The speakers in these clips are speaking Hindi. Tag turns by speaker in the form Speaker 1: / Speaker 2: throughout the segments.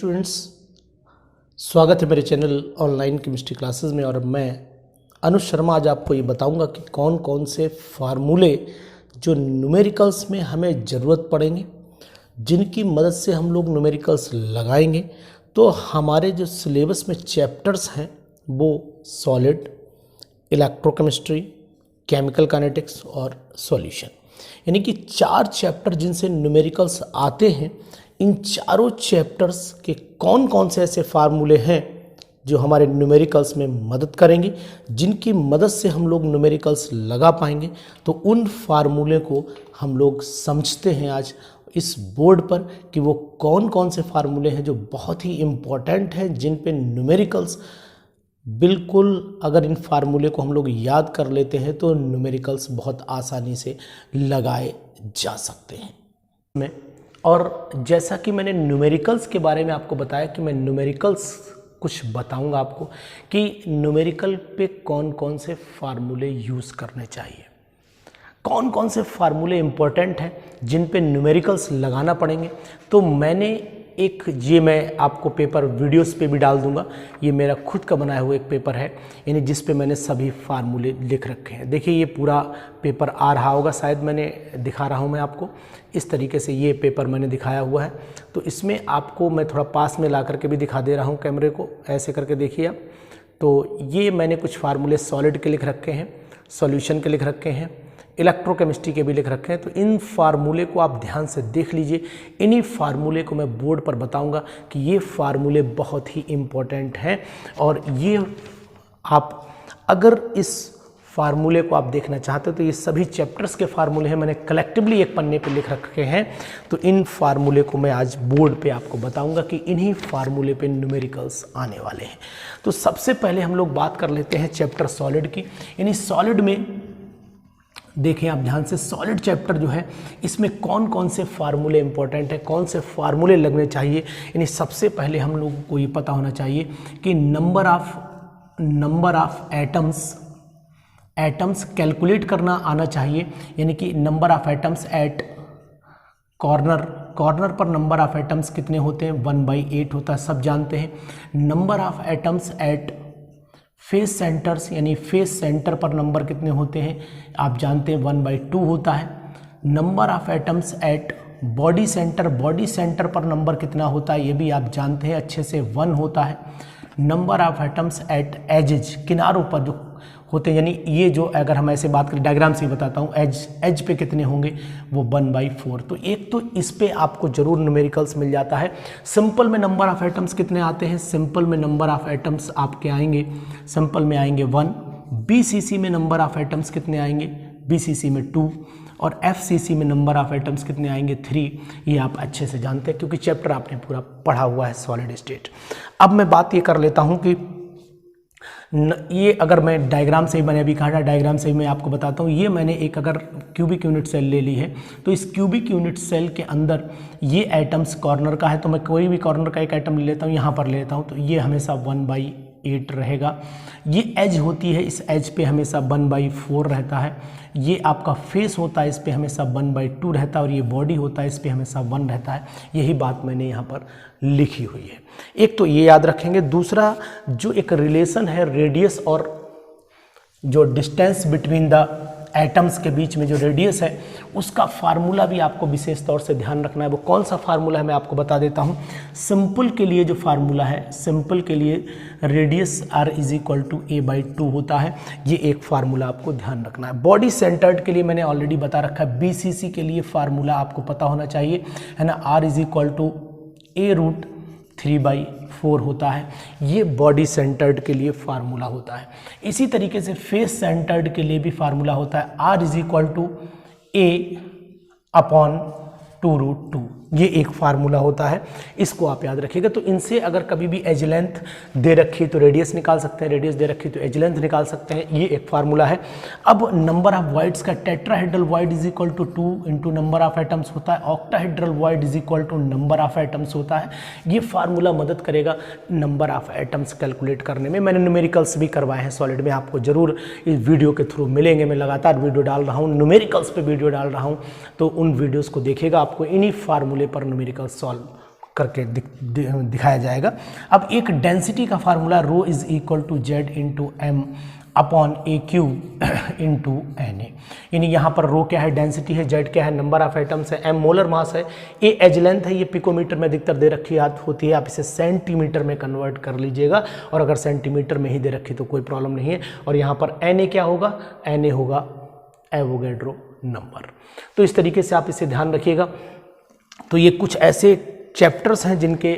Speaker 1: स्टूडेंट्स, स्वागत है मेरे चैनल ऑनलाइन केमिस्ट्री क्लासेस में। और मैं अनुज शर्मा आज आपको ये बताऊंगा कि कौन कौन से फार्मूले जो न्यूमेरिकल्स में हमें ज़रूरत पड़ेंगे, जिनकी मदद से हम लोग न्यूमेरिकल्स लगाएंगे तो हमारे जो सिलेबस में चैप्टर्स हैं वो सॉलिड, इलेक्ट्रोकेमिस्ट्री, केमिकल काइनेटिक्स और सॉल्यूशन, यानी कि 4 चैप्टर जिनसे न्यूमेरिकल्स आते हैं। इन चारों चैप्टर्स के कौन कौन से ऐसे फार्मूले हैं जो हमारे न्यूमेरिकल्स में मदद करेंगे, जिनकी मदद से हम लोग न्यूमेरिकल्स लगा पाएंगे, तो उन फार्मूले को हम लोग समझते हैं आज इस बोर्ड पर कि वो कौन कौन से फार्मूले हैं जो बहुत ही इम्पॉर्टेंट हैं, जिन पे न्यूमेरिकल्स बिल्कुल, अगर इन फार्मूले को हम लोग याद कर लेते हैं तो न्यूमेरिकल्स बहुत आसानी से लगाए जा सकते हैं। और जैसा कि मैंने न्यूमेरिकल्स के बारे में आपको बताया कि मैं न्यूमेरिकल्स कुछ बताऊंगा आपको कि न्यूमेरिकल पे कौन कौन से फार्मूले यूज़ करने चाहिए, कौन कौन से फार्मूले इम्पोर्टेंट हैं जिन पे न्यूमेरिकल्स लगाना पड़ेंगे। तो मैंने ये मैं आपको पेपर वीडियोस पे भी डाल दूंगा। ये मेरा खुद का बनाया हुआ एक पेपर है, यानी जिस पे मैंने सभी फार्मूले लिख रखे हैं। देखिए ये पूरा पेपर आ रहा होगा, शायद मैंने दिखा रहा हूँ मैं आपको इस तरीके से। ये पेपर मैंने दिखाया हुआ है, तो इसमें आपको मैं थोड़ा पास में ला करके भी दिखा दे रहा हूँ कैमरे को, ऐसे करके देखिए आप। तो ये मैंने कुछ फार्मूले सॉलिड के लिख रखे हैं, सॉल्यूशन के लिख रखे हैं, इलेक्ट्रोकेमिस्ट्री के भी लिख रखे हैं। तो इन फार्मूले को आप ध्यान से देख लीजिए। इन्हीं फार्मूले को मैं बोर्ड पर बताऊंगा कि ये फार्मूले बहुत ही इम्पोर्टेंट हैं, और ये आप अगर इस फार्मूले को आप देखना चाहते हो तो ये सभी चैप्टर्स के फार्मूले हैं, मैंने कलेक्टिवली एक पन्ने पे लिख रखे हैं। तो इन फार्मूले को मैं आज बोर्ड पे आपको बताऊंगा कि इन्हीं फार्मूले पे न्यूमेरिकल्स आने वाले हैं। तो सबसे पहले हम लोग बात कर लेते हैं चैप्टर सॉलिड की। यानी सॉलिड में देखें आप ध्यान से, सॉलिड चैप्टर जो है इसमें कौन कौन से फार्मूले इंपॉर्टेंट है, कौन से फार्मूले लगने चाहिए। यानी सबसे पहले हम लोगों को ये पता होना चाहिए कि नंबर ऑफ एटम्स कैलकुलेट करना आना चाहिए। यानी कि number of atoms at corner पर नंबर ऑफ एटम्स कितने होते हैं, 1/8 होता है, सब जानते हैं। Number of atoms at face centres, यानी फेस सेंटर पर नंबर कितने होते हैं, आप जानते हैं 1/2 होता है। Number of atoms at body centre पर नंबर कितना होता है, ये भी आप जानते हैं अच्छे से, 1 होता है। Number of atoms at edges, किनारों पर जो होते हैं, यानी ये जो अगर हम ऐसे बात करें, डायग्राम से ही बताता हूँ, एज पे कितने होंगे, वो 1/4। तो एक तो इस पे आपको जरूर न्यूमेरिकल्स मिल जाता है। सिंपल में नंबर ऑफ एटम्स कितने आते हैं, सिंपल में नंबर ऑफ एटम्स आपके आएंगे, सिंपल में आएंगे 1। बीसीसी में नंबर ऑफ एटम्स कितने आएंगे, बीसीसी में 2, और एफसीसी में नंबर ऑफ एटम्स कितने आएंगे, 3। ये आप अच्छे से जानते हैं क्योंकि चैप्टर आपने पूरा पढ़ा हुआ है सॉलिड स्टेट। अब मैं बात ये कर लेता हूँ कि ये अगर मैं डायग्राम से ही, मैंने अभी कहा डायग्राम से ही मैं आपको बताता हूँ। ये मैंने एक अगर क्यूबिक यूनिट सेल ले ली है, तो इस क्यूबिक यूनिट सेल के अंदर ये एटम्स कॉर्नर का है, तो मैं कोई भी कॉर्नर का एक एटम ले लेता हूँ, यहाँ पर ले लेता हूँ, तो ये हमेशा 1/8 रहेगा। ये एज होती है, इस एज पे हमेशा 1/4 रहता है। ये आपका फेस होता है, इस पे हमेशा 1/2 रहता है, और ये बॉडी होता है, इस पे हमेशा 1 रहता है। यही बात मैंने यहाँ पर लिखी हुई है। एक तो ये याद रखेंगे। दूसरा जो एक रिलेशन है रेडियस और जो डिस्टेंस बिटवीन द एटम्स के बीच में जो रेडियस है, उसका फार्मूला भी आपको विशेष तौर से ध्यान रखना है। वो कौन सा फार्मूला है मैं आपको बता देता हूँ। सिंपल के लिए जो फार्मूला है, सिंपल के लिए रेडियस r = a/2 होता है। ये एक फार्मूला आपको ध्यान रखना है। बॉडी सेंटर्ड के लिए मैंने ऑलरेडी बता रखा है। बीसीसी के लिए फार्मूला आपको पता होना चाहिए, है ना, r = a√3/4 होता है। ये बॉडी सेंटर्ड के लिए फार्मूला होता है। इसी तरीके से फेस सेंटर्ड के लिए भी फार्मूला होता है, r = a/2√2। ये एक फार्मूला होता है, इसको आप याद रखिएगा। तो इनसे अगर कभी भी एज लेंथ दे रखी तो रेडियस निकाल सकते हैं, रेडियस दे रखी तो एज लेंथ निकाल सकते हैं। ये एक फार्मूला है। अब नंबर ऑफ वॉइड्स का, tetrahedral void = 2 × number of atoms होता है। Octahedral void = number of atoms होता है। ये फार्मूला मदद करेगा नंबर ऑफ एटम्स कैलकुलेट करने में। मैंने न्यूमेरिकल्स भी करवाए हैं सॉलिड में, आपको जरूर इस वीडियो के थ्रू मिलेंगे। मैं लगातार वीडियो डाल रहा हूँ, न्यूमेरिकल्स पे वीडियो डाल रहा हूँ, तो उन वीडियोज़ को देखिएगा, आपको इन्हीं फार्मूले पर न्यूमेरिकल सॉल्व करके दिखाया जाएगा। अब एक डेंसिटी का formula rho is equal to Z into M upon A cube into N A, यानी यहाँ पर रो क्या है, डेंसिटी है, जेड क्या है, नंबर ऑफ एटम्स है, एम मोलर मास है, ए एज लेंथ है, ये पिकोमीटर में अधिकतर दे रखी होती है, आप इसे सेंटीमीटर में कन्वर्ट कर लीजिएगा, और अगर सेंटीमीटर में ही दे रखी तो कोई प्रॉब्लम नहीं है। और यहाँ पर एन ए क्या होगा, एन ए होगा एवोगैड्रो नंबर। तो इस तरीके से आप इसे ध्यान रखिएगा। तो ये कुछ ऐसे चैप्टर्स हैं जिनके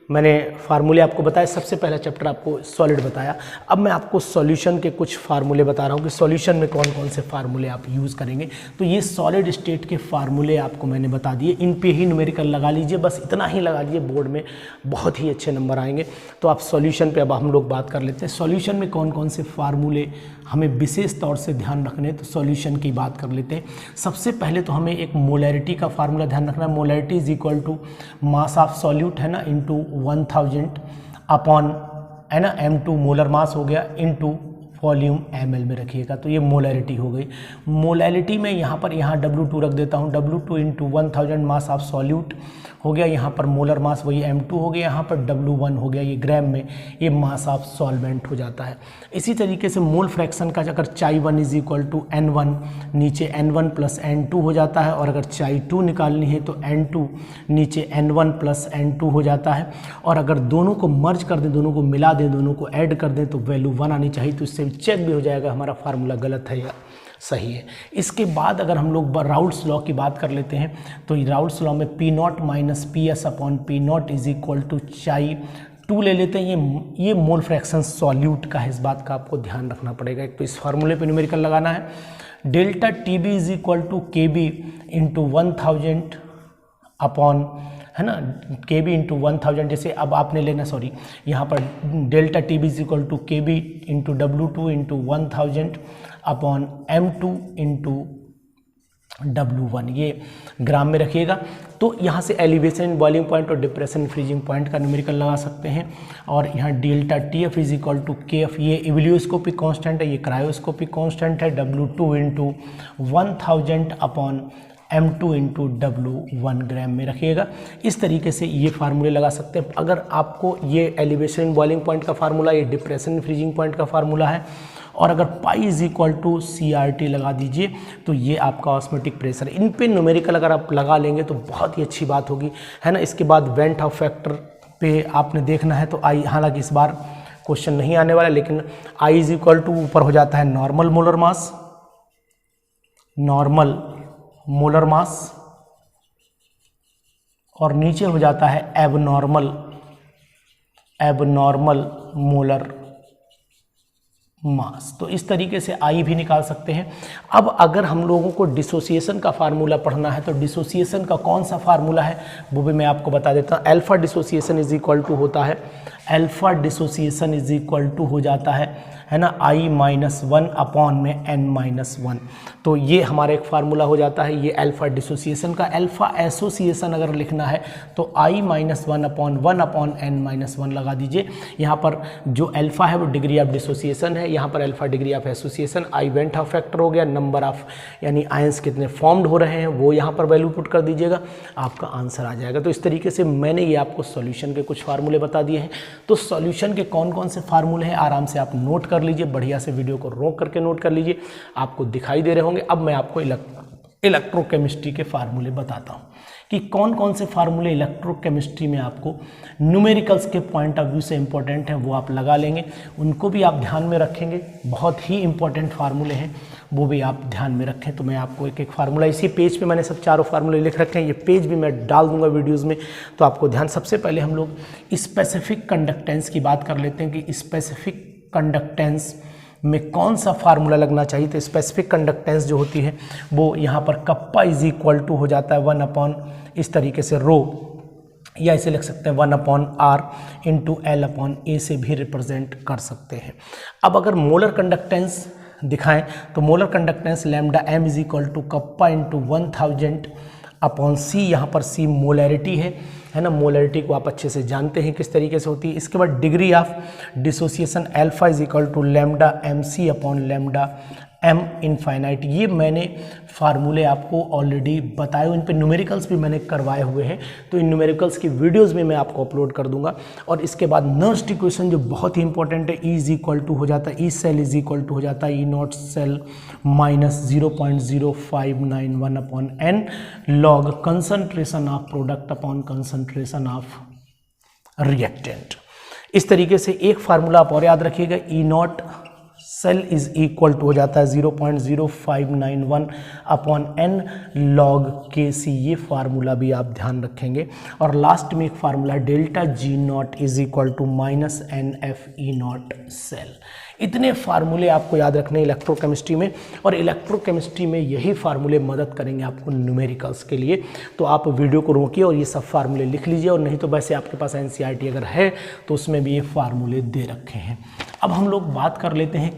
Speaker 1: मैंने फार्मूले आपको बताए। सबसे पहला चैप्टर आपको सॉलिड बताया, अब मैं आपको सॉल्यूशन के कुछ फार्मूले बता रहा हूँ कि सॉल्यूशन में कौन कौन से फार्मूले आप यूज़ करेंगे। तो ये सॉलिड स्टेट के फार्मूले आपको मैंने बता दिए, इन पे ही न्यूमेरिकल लगा लीजिए, बस इतना ही लगा लीजिए, बोर्ड में बहुत ही अच्छे नंबर आएंगे। तो आप सॉल्यूशन पे अब हम लोग बात कर लेते हैं, सॉल्यूशन में कौन कौन से फार्मूले हमें विशेष तौर से ध्यान रखने हैं। तो सॉल्यूशन की बात कर लेते हैं। सबसे पहले तो हमें एक मोलैरिटी का फार्मूला ध्यान रखना है। Molarity is equal to mass of solute है ना इंटू 1000 अपॉन है ना m2 मोलर मास हो गया इंटू वॉल्यूम ml में रखिएगा। तो ये मोलैरिटी हो गई। मोलैरिटी में यहाँ पर W2 रख देता हूँ, W2 into 1000 mass of solute हो गया, यहाँ पर मोलर मास वही m2 हो गया, यहाँ पर W1 हो गया, ये ग्राम में ये मास ऑफ सॉल्वेंट हो जाता है। इसी तरीके से मोल फ्रैक्शन का अगर chi1 is equal to n1, नीचे n1 प्लस n2 हो जाता है, और अगर chi2 निकालनी है तो n2 नीचे n1 प्लस n2 हो जाता है। और अगर दोनों को मर्ज कर दें, दोनों को मिला दें, दोनों को ऐड कर दें तो वैल्यू 1 आनी चाहिए। तो इससे चेक भी हो जाएगा हमारा फार्मूला गलत है या सही है। इसके बाद अगर हम लोग राउल्ट्स लॉ की बात कर लेते हैं तो राउल्ट्स लॉ में P naught minus P S upon P naught is equal to chi2 ले लेते हैं। ये मोल फ्रैक्शन सॉल्यूट का है, इस बात का आपको ध्यान रखना पड़ेगा। एक तो इस फार्मूले पे न्यूमेरिकल लगाना है। Delta T B is equal to K B into 1000 upon है ना के बी इंटू 1000, जैसे अब आपने लेना सॉरी यहाँ पर delta T B is equal to K B into W2 into 1000 upon M2 into W1, ये ग्राम में रखिएगा। तो यहाँ से एलिवेशन बॉइलिंग पॉइंट और डिप्रेशन फ्रीजिंग पॉइंट का न्यूमेरिकल लगा सकते हैं। और यहाँ delta T F is equal to K F, ये इवल्यूस्कोपिक कांस्टेंट है, ये क्रायोस्कोपिक कांस्टेंट है, W2 into 1000 upon M2 into W1 ग्राम में रखिएगा। इस तरीके से ये फार्मूले लगा सकते हैं। अगर आपको ये एलिवेशन बॉइलिंग पॉइंट का फार्मूला, ये डिप्रेशन फ्रीजिंग पॉइंट का फार्मूला है, और अगर pi is equal to CRT लगा दीजिए तो ये आपका ऑस्मोटिक प्रेशर। इन पे न्यूमेरिकल अगर आप लगा लेंगे तो बहुत ही अच्छी बात होगी, है ना। इसके बाद वेंट ऑफ फैक्टर पे आपने देखना है तो आई, हालांकि इस बार क्वेश्चन नहीं आने वाला, लेकिन आई इज इक्वल टू ऊपर हो जाता है normal molar mass, normal molar mass, और नीचे हो जाता है एबनॉर्मल मोलर मास। तो इस तरीके से आई भी निकाल सकते हैं। अब अगर हम लोगों को डिसोसिएशन का फार्मूला पढ़ना है तो डिसोसिएशन का कौन सा फार्मूला है वो भी मैं आपको बता देता हूँ। Alpha dissociation is equal to होता है, alpha dissociation is equal to हो जाता है ना I-1 अपॉन में n-1। तो ये हमारा एक फार्मूला हो जाता है, ये अल्फा डिसोसिएशन का। अल्फा एसोसिएशन अगर लिखना है तो I-1 अपॉन 1 अपॉन n-1 लगा दीजिए। यहाँ पर जो अल्फा है वो डिग्री ऑफ डिसोसिएशन है, यहाँ पर alpha degree of association, I went of factor हो गया, नंबर ऑफ यानी आयंस कितने फॉर्म्ड हो रहे हैं वो यहाँ पर वैल्यू पुट कर दीजिएगा, आपका आंसर आ जाएगा। तो इस तरीके से मैंने ये आपको सॉल्यूशन के कुछ फार्मूले बता दिए हैं। तो सॉल्यूशन के कौन कौन से फार्मूले हैं आराम से आप नोट कर लीजिए, बढ़िया से वीडियो को रोक करके नोट कर लीजिए, आपको दिखाई दे रहे होंगे। अब मैं आपको इलेक्ट्रोकेमिस्ट्री के फार्मूले बताता हूँ कि कौन कौन से फार्मूले इलेक्ट्रोकेमिस्ट्री में आपको न्यूमेरिकल्स के पॉइंट ऑफ व्यू से इंपॉर्टेंट हैं, वो आप लगा लेंगे, उनको भी आप ध्यान में रखेंगे। बहुत ही इंपॉर्टेंट फार्मूले हैं, वो भी आप ध्यान में रखें। तो मैं आपको एक एक फार्मूला, इसी पेज पे मैंने सब चारों फार्मूले लिख रखे हैं, ये पेज भी मैं डाल दूंगा वीडियोज़ में, तो आपको ध्यान। सबसे पहले हम लोग स्पेसिफिक कंडक्टेंस की बात कर लेते हैं कि स्पेसिफिक कंडक्टेंस में कौन सा फार्मूला लगना चाहिए। तो स्पेसिफिक कंडक्टेंस जो होती है वो यहाँ पर कप्पा इज इक्वल टू हो जाता है 1 अपॉन इस तरीके से रो, या इसे लिख सकते हैं 1 upon R into L upon A से भी रिप्रेजेंट कर सकते हैं। अब अगर मोलर कंडक्टेंस दिखाएं तो molar conductance lambda M is equal to kappa into 1000 upon C, यहाँ पर सी मोलैरिटी है ना। मोलैरिटी को आप अच्छे से जानते हैं किस तरीके से होती है। इसके बाद degree of dissociation alpha is equal to lambda M C upon lambda m infinite. ये मैंने फार्मूले आपको ऑलरेडी बताए, इन पे न्यूमेरिकल्स भी मैंने करवाए हुए हैं, तो इन न्यूमेरिकल्स की वीडियोस भी मैं आपको अपलोड कर दूंगा। और इसके बाद नेक्स्ट इक्वेशन जो बहुत ही इंपॉर्टेंट है, ई इज इक्वल टू हो जाता है, E cell is equal to हो जाता है E not cell minus 0.0591 upon N log concentration of product upon concentration of reactant. इस तरीके से एक फार्मूला आप और याद रखिएगा, E not cell is equal to हो जाता है 0.0591 अपॉन एन लॉग के सी, ये फार्मूला भी आप ध्यान रखेंगे। और लास्ट में एक formula delta G naught is equal to minus N F E not cell. इतने फार्मूले आपको याद रखने इलेक्ट्रोकेमिस्ट्री में, और इलेक्ट्रोकेमिस्ट्री में यही फार्मूले मदद करेंगे आपको न्यूमेरिकल्स के लिए। तो आप वीडियो को रोकिए और ये सब फार्मूले लिख लीजिए, और नहीं तो वैसे आपके पास एनसीईआरटी अगर है तो उसमें भी ये फार्मूले दे रखे हैं। अब हम लोग बात कर लेते हैं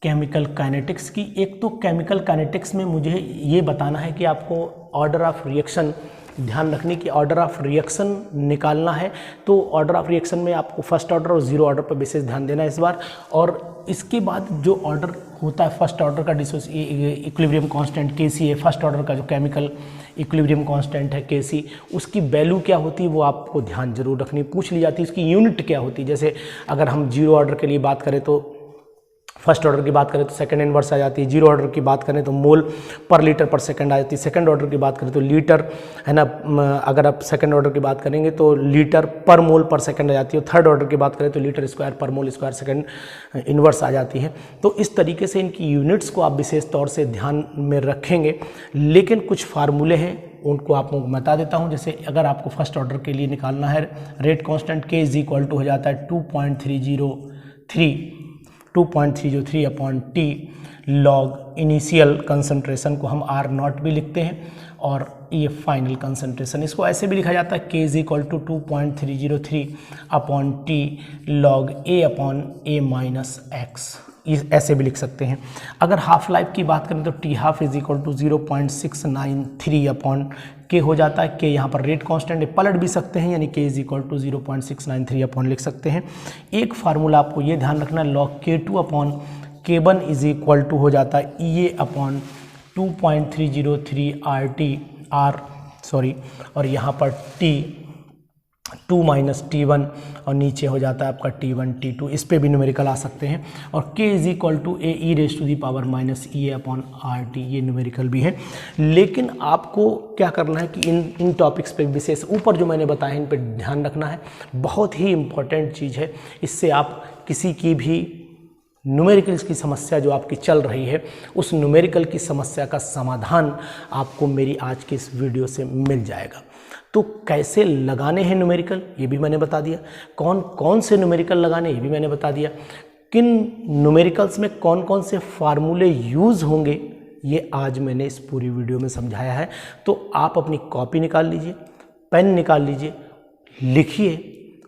Speaker 1: केमिकल काइनेटिक्स की। एक तो केमिकल काइनेटिक्स में मुझे ये बताना है कि आपको ऑर्डर ऑफ रिएक्शन ध्यान रखने की, ऑर्डर ऑफ रिएक्शन निकालना है। तो ऑर्डर ऑफ रिएक्शन में आपको फर्स्ट ऑर्डर और जीरो ऑर्डर पर विशेष ध्यान देना है इस बार। और इसके बाद जो ऑर्डर होता है फर्स्ट ऑर्डर का इक्विलिब्रियम कांस्टेंट Kc है, फर्स्ट ऑर्डर का जो केमिकल इक्विलिब्रियम कांस्टेंट है Kc, उसकी वैल्यू क्या होती है वो आपको ध्यान जरूर रखनी, पूछ ली जाती है। उसकी यूनिट क्या होती है, जैसे अगर हम जीरो ऑर्डर के लिए बात करें तो फर्स्ट ऑर्डर की बात करें तो सेकंड इनवर्स आ जाती है, जीरो ऑर्डर की बात करें तो मोल पर लीटर पर सेकंड आ जाती है, सेकंड ऑर्डर की बात करें तो लीटर है ना, अगर आप सेकंड ऑर्डर की बात करेंगे तो लीटर पर मोल पर सेकंड आ जाती है, थर्ड ऑर्डर की बात करें तो लीटर स्क्वायर पर मोल स्क्वायर सेकंड इनवर्स आ जाती है। तो इस तरीके से इनकी यूनिट्स को आप विशेष तौर से ध्यान में रखेंगे। लेकिन कुछ फार्मूले हैं उनको आपको बता देता हूं। जैसे अगर आपको फर्स्ट ऑर्डर के लिए निकालना है, rate constant K is equal to हो जाता है 2.303 upon T log initial concentration को हम आर नॉट भी लिखते हैं, और ये फाइनल कंसंट्रेशन, इसको ऐसे भी लिखा जाता है K is equal to 2.303 upon T log A upon A minus X, ऐसे भी लिख सकते हैं। अगर हाफ लाइफ की बात करें तो T half is equal to 0.693 upon K हो जाता है। के यहाँ पर रेट कांस्टेंट है, पलट भी सकते हैं, यानी के इज इक्वल टू 0.693 अपॉन लिख सकते हैं। एक फार्मूला आपको ये ध्यान रखना, log K2 upon K1 is equal to हो जाता है EA अपॉन 2.303 और यहाँ पर T2 माइनस T1 और नीचे हो जाता है आपका T1 T2, इस पे भी न्यूमेरिकल आ सकते हैं। और K is equal to A E raise to the power minus EA upon RT, ये न्यूमेरिकल भी है। लेकिन आपको क्या करना है कि इन टॉपिक्स पे विशेष ऊपर जो मैंने बताया इन पे ध्यान रखना है, बहुत ही इंपॉर्टेंट चीज़ है। इससे आप किसी की भी न्यूमेरिकल्स की समस्या जो आपकी चल रही है, उस न्यूमेरिकल की समस्या का समाधान आपको मेरी आज की इस वीडियो से मिल जाएगा। तो कैसे लगाने हैं न्यूमेरिकल ये भी मैंने बता दिया, कौन कौन से न्यूमेरिकल लगाने ये भी मैंने बता दिया, किन न्यूमेरिकल्स में कौन कौन से फार्मूले यूज़ होंगे ये आज मैंने इस पूरी वीडियो में समझाया है। तो आप अपनी कॉपी निकाल लीजिए, पेन निकाल लीजिए, लिखिए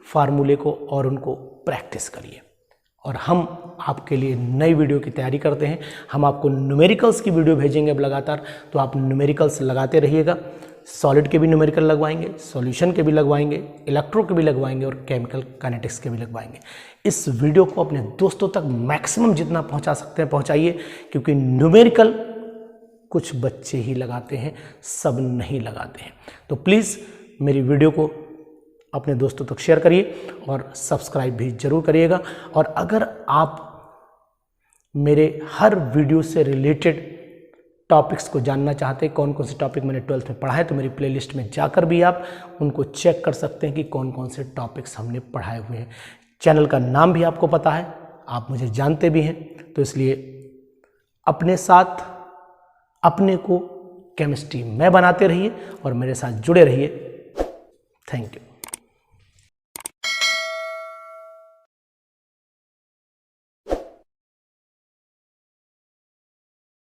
Speaker 1: फार्मूले को और उनको प्रैक्टिस करिए। और हम आपके लिए नई वीडियो की तैयारी करते हैं। हम आपको न्यूमेरिकल्स की वीडियो भेजेंगे अब लगातार, तो आप न्यूमेरिकल्स लगाते रहिएगा। सॉलिड के भी न्यूमेरिकल लगवाएंगे, सॉल्यूशन के भी लगवाएंगे, इलेक्ट्रो के भी लगवाएंगे और केमिकल काइनेटिक्स के भी लगवाएंगे। इस वीडियो को अपने दोस्तों तक मैक्सिमम जितना पहुंचा सकते हैं पहुंचाइए, क्योंकि न्यूमेरिकल कुछ बच्चे ही लगाते हैं, सब नहीं लगाते हैं। तो प्लीज़ मेरी वीडियो को अपने दोस्तों तक शेयर करिए और सब्सक्राइब भी जरूर करिएगा। और अगर आप मेरे हर वीडियो से रिलेटेड टॉपिक्स को जानना चाहते हैं, कौन कौन से टॉपिक मैंने 12th में पढ़ाए, तो मेरी प्लेलिस्ट में जाकर भी आप उनको चेक कर सकते हैं कि कौन कौन से टॉपिक्स हमने पढ़ाए हुए हैं। चैनल का नाम भी आपको पता है, आप मुझे जानते भी हैं, तो इसलिए अपने साथ अपने को केमिस्ट्री में बनाते रहिए और मेरे साथ जुड़े रहिए। Thank you.